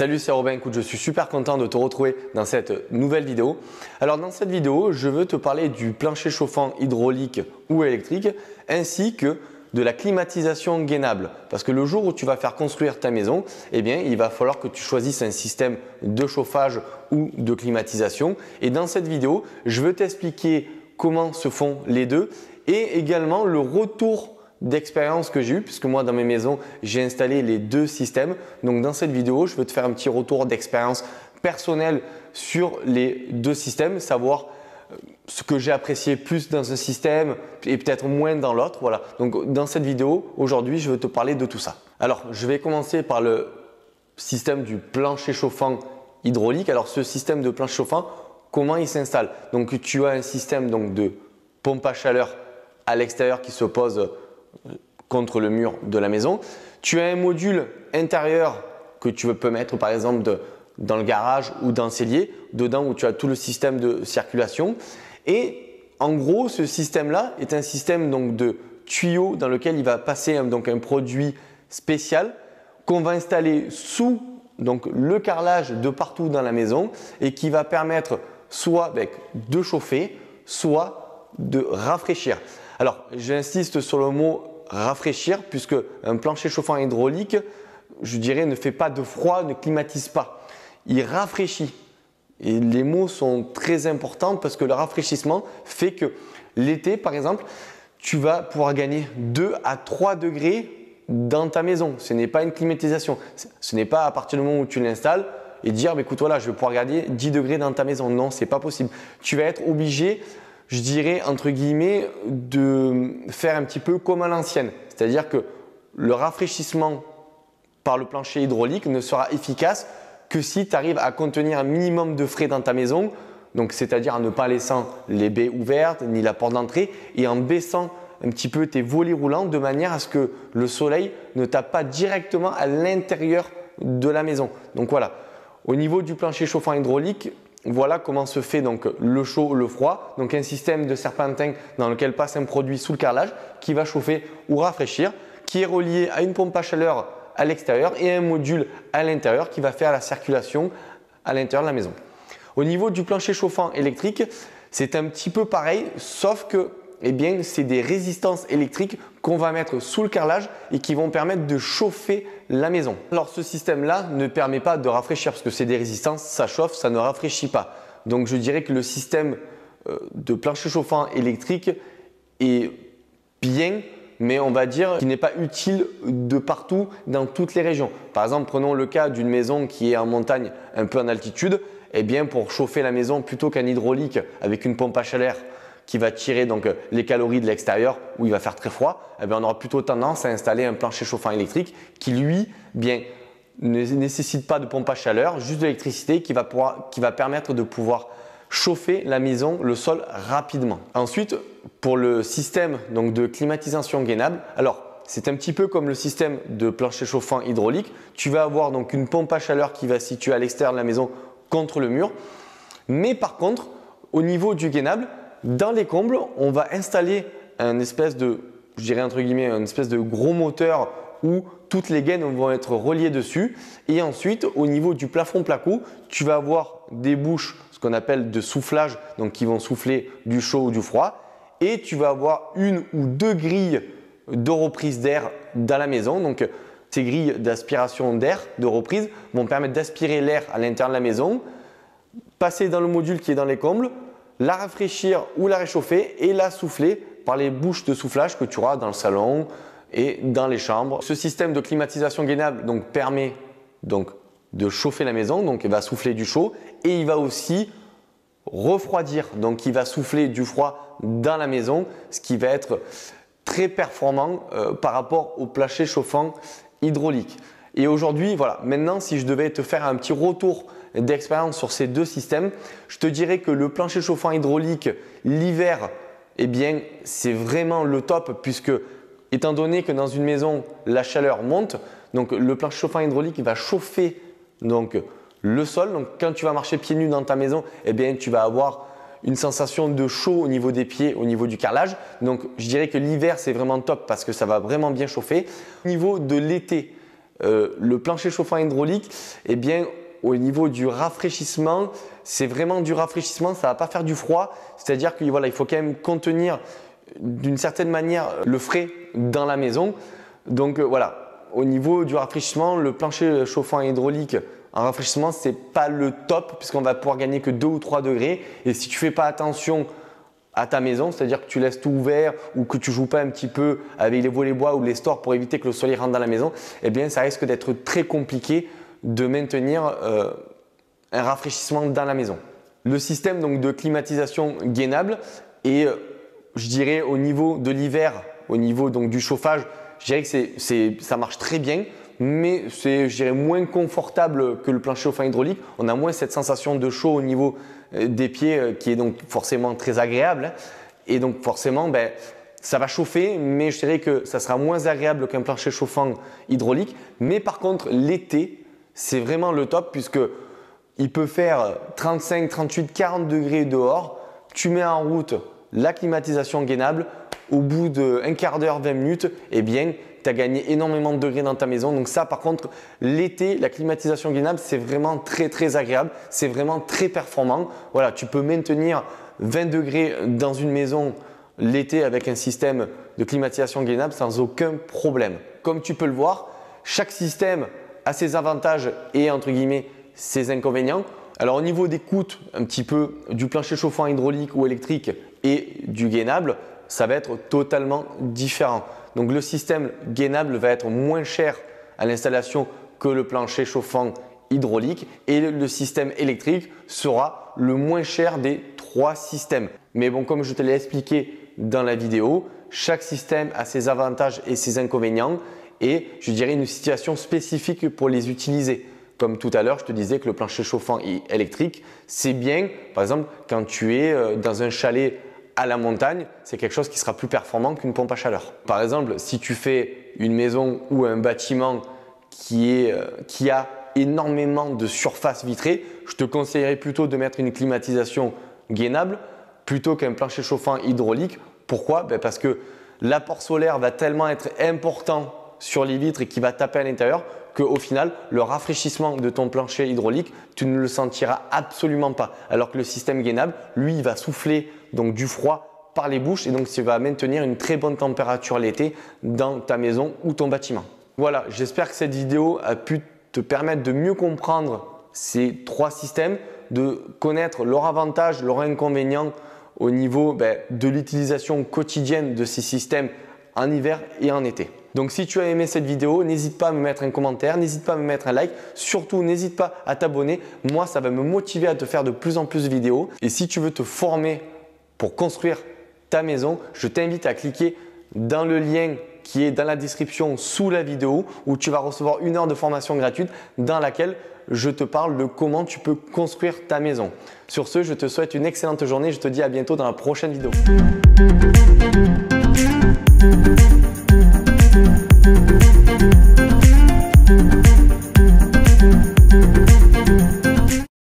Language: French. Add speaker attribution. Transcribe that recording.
Speaker 1: Salut, c'est Robin. Écoute, je suis super content de te retrouver dans cette nouvelle vidéo. Alors dans cette vidéo, je veux te parler du plancher chauffant hydraulique ou électrique ainsi que de la climatisation gainable. Parce que le jour où tu vas faire construire ta maison, eh bien, il va falloir que tu choisisses un système de chauffage ou de climatisation. Et dans cette vidéo, je veux t'expliquer comment se font les deux et également le retour d'expérience que j'ai eu, puisque moi dans mes maisons j'ai installé les deux systèmes. Donc dans cette vidéo, je veux te faire un petit retour d'expérience personnelle sur les deux systèmes, savoir ce que j'ai apprécié plus dans un système et peut-être moins dans l'autre. Voilà. Donc dans cette vidéo, aujourd'hui, je veux te parler de tout ça. Alors, je vais commencer par le système du plancher chauffant hydraulique. Alors, ce système de plancher chauffant, comment il s'installe? Donc, tu as un système donc, de pompe à chaleur à l'extérieur qui se pose contre le mur de la maison. Tu as un module intérieur que tu peux mettre par exemple dans le garage ou dans le cellier, dedans où tu as tout le système de circulation. Et en gros, ce système-là est un système donc, de tuyaux dans lequel il va passer donc, un produit spécial qu'on va installer sous donc, le carrelage de partout dans la maison et qui va permettre soit de chauffer, soit de rafraîchir. Alors, j'insiste sur le mot rafraîchir puisque un plancher chauffant hydraulique, je dirais, ne fait pas de froid, ne climatise pas. Il rafraîchit. Et les mots sont très importants parce que le rafraîchissement fait que l'été, par exemple, tu vas pouvoir gagner 2 à 3 degrés dans ta maison. Ce n'est pas une climatisation. Ce n'est pas à partir du moment où tu l'installes et dire bah, écoute, voilà, je vais pouvoir gagner 10 degrés dans ta maison. Non, ce n'est pas possible. Tu vas être obligé, je dirais, entre guillemets, de faire un petit peu comme à l'ancienne. C'est-à-dire que le rafraîchissement par le plancher hydraulique ne sera efficace que si tu arrives à contenir un minimum de frais dans ta maison, donc c'est-à-dire en ne pas laissant les baies ouvertes ni la porte d'entrée et en baissant un petit peu tes volets roulants de manière à ce que le soleil ne tape pas directement à l'intérieur de la maison. Donc voilà, au niveau du plancher chauffant hydraulique, voilà comment se fait donc le chaud, le froid. Donc un système de serpentin dans lequel passe un produit sous le carrelage qui va chauffer ou rafraîchir, qui est relié à une pompe à chaleur à l'extérieur et un module à l'intérieur qui va faire la circulation à l'intérieur de la maison. Au niveau du plancher chauffant électrique, c'est un petit peu pareil, sauf que c'est des résistances électriques qu'on va mettre sous le carrelage et qui vont permettre de chauffer la maison. Alors ce système-là ne permet pas de rafraîchir parce que c'est des résistances, ça chauffe, ça ne rafraîchit pas. Donc je dirais que le système de plancher chauffant électrique est bien, mais on va dire qu'il n'est pas utile de partout dans toutes les régions. Par exemple, prenons le cas d'une maison qui est en montagne, un peu en altitude. Eh bien, pour chauffer la maison, plutôt qu'un hydraulique avec une pompe à chaleur qui va tirer donc les calories de l'extérieur où il va faire très froid, eh bien, on aura plutôt tendance à installer un plancher chauffant électrique qui lui, ne nécessite pas de pompe à chaleur, juste de l'électricité qui va permettre de pouvoir chauffer la maison, le sol rapidement. Ensuite, pour le système donc, de climatisation gainable, alors c'est un petit peu comme le système de plancher chauffant hydraulique. Tu vas avoir donc une pompe à chaleur qui va se situer à l'extérieur de la maison contre le mur. Mais par contre, au niveau du gainable, dans les combles, on va installer un espèce de, je dirais entre guillemets, un espèce de gros moteur où toutes les gaines vont être reliées dessus. Et ensuite, au niveau du plafond placo, tu vas avoir des bouches, ce qu'on appelle de soufflage, donc qui vont souffler du chaud ou du froid. Et tu vas avoir une ou deux grilles de reprise d'air dans la maison. Donc, ces grilles d'aspiration d'air, de reprise, vont permettre d'aspirer l'air à l'intérieur de la maison, passer dans le module qui est dans les combles, la rafraîchir ou la réchauffer et la souffler par les bouches de soufflage que tu auras dans le salon et dans les chambres. Ce système de climatisation gainable permet de chauffer la maison, donc il va souffler du chaud et il va aussi refroidir, donc il va souffler du froid dans la maison, ce qui va être très performant par rapport au plancher chauffant hydraulique. Et aujourd'hui, voilà, maintenant si je devais te faire un petit retour d'expérience sur ces deux systèmes, je te dirais que le plancher chauffant hydraulique l'hiver, c'est vraiment le top puisque étant donné que dans une maison la chaleur monte, donc le plancher chauffant hydraulique va chauffer le sol. Donc quand tu vas marcher pieds nus dans ta maison, tu vas avoir une sensation de chaud au niveau des pieds, au niveau du carrelage. Donc je dirais que l'hiver c'est vraiment top parce que ça va vraiment bien chauffer. Au niveau de l'été, le plancher chauffant hydraulique, eh bien, au niveau du rafraîchissement, c'est vraiment du rafraîchissement, ça ne va pas faire du froid. C'est-à-dire qu'il voilà, il faut quand même contenir d'une certaine manière le frais dans la maison. Donc voilà, au niveau du rafraîchissement, le plancher chauffant hydraulique en rafraîchissement, ce n'est pas le top puisqu'on va pouvoir gagner que 2 ou 3 degrés. Et si tu ne fais pas attention à ta maison, c'est-à-dire que tu laisses tout ouvert ou que tu ne joues pas un petit peu avec les volets bois ou les stores pour éviter que le soleil rentre dans la maison, eh bien ça risque d'être très compliqué de maintenir un rafraîchissement dans la maison. Le système donc de climatisation gainable et je dirais au niveau de l'hiver, au niveau donc du chauffage, je dirais que ça marche très bien, mais c'est je dirais moins confortable que le plancher chauffant hydraulique. On a moins cette sensation de chaud au niveau des pieds qui est donc forcément très agréable. Et donc forcément, ça va chauffer, mais je dirais que ça sera moins agréable qu'un plancher chauffant hydraulique. Mais par contre, l'été, c'est vraiment le top puisque il peut faire 35, 38, 40 degrés dehors. Tu mets en route la climatisation gainable. Au bout d'un quart d'heure, 20 minutes, eh bien, tu as gagné énormément de degrés dans ta maison. Donc ça, par contre, l'été, la climatisation gainable, c'est vraiment très, très agréable. C'est vraiment très performant. Voilà, tu peux maintenir 20 degrés dans une maison l'été avec un système de climatisation gainable sans aucun problème. Comme tu peux le voir, chaque système a ses avantages et entre guillemets ses inconvénients. Alors au niveau des coûts, un petit peu du plancher chauffant hydraulique ou électrique et du gainable, ça va être totalement différent. Donc le système gainable va être moins cher à l'installation que le plancher chauffant hydraulique et le système électrique sera le moins cher des 3 systèmes. Mais bon, comme je te l'ai expliqué dans la vidéo, chaque système a ses avantages et ses inconvénients et je dirais une situation spécifique pour les utiliser. Comme tout à l'heure, je te disais que le plancher chauffant électrique, c'est bien, par exemple, quand tu es dans un chalet à la montagne, c'est quelque chose qui sera plus performant qu'une pompe à chaleur. Par exemple, si tu fais une maison ou un bâtiment qui a énormément de surface vitrée, je te conseillerais plutôt de mettre une climatisation gainable plutôt qu'un plancher chauffant hydraulique. Pourquoi? Parce que l'apport solaire va tellement être important sur les vitres et qui va taper à l'intérieur qu'au final, le rafraîchissement de ton plancher hydraulique, tu ne le sentiras absolument pas. Alors que le système gainable, lui, il va souffler donc du froid par les bouches et donc tu vas maintenir une très bonne température l'été dans ta maison ou ton bâtiment. Voilà, j'espère que cette vidéo a pu te permettre de mieux comprendre ces 3 systèmes, de connaître leurs avantages, leurs inconvénients au niveau de l'utilisation quotidienne de ces systèmes en hiver et en été. Donc si tu as aimé cette vidéo, n'hésite pas à me mettre un commentaire, n'hésite pas à me mettre un like, surtout n'hésite pas à t'abonner. Moi, ça va me motiver à te faire de plus en plus de vidéos. Et si tu veux te former pour construire ta maison, je t'invite à cliquer dans le lien qui est dans la description sous la vidéo où tu vas recevoir 1 heure de formation gratuite dans laquelle je te parle de comment tu peux construire ta maison. Sur ce, je te souhaite une excellente journée. Je te dis à bientôt dans la prochaine vidéo.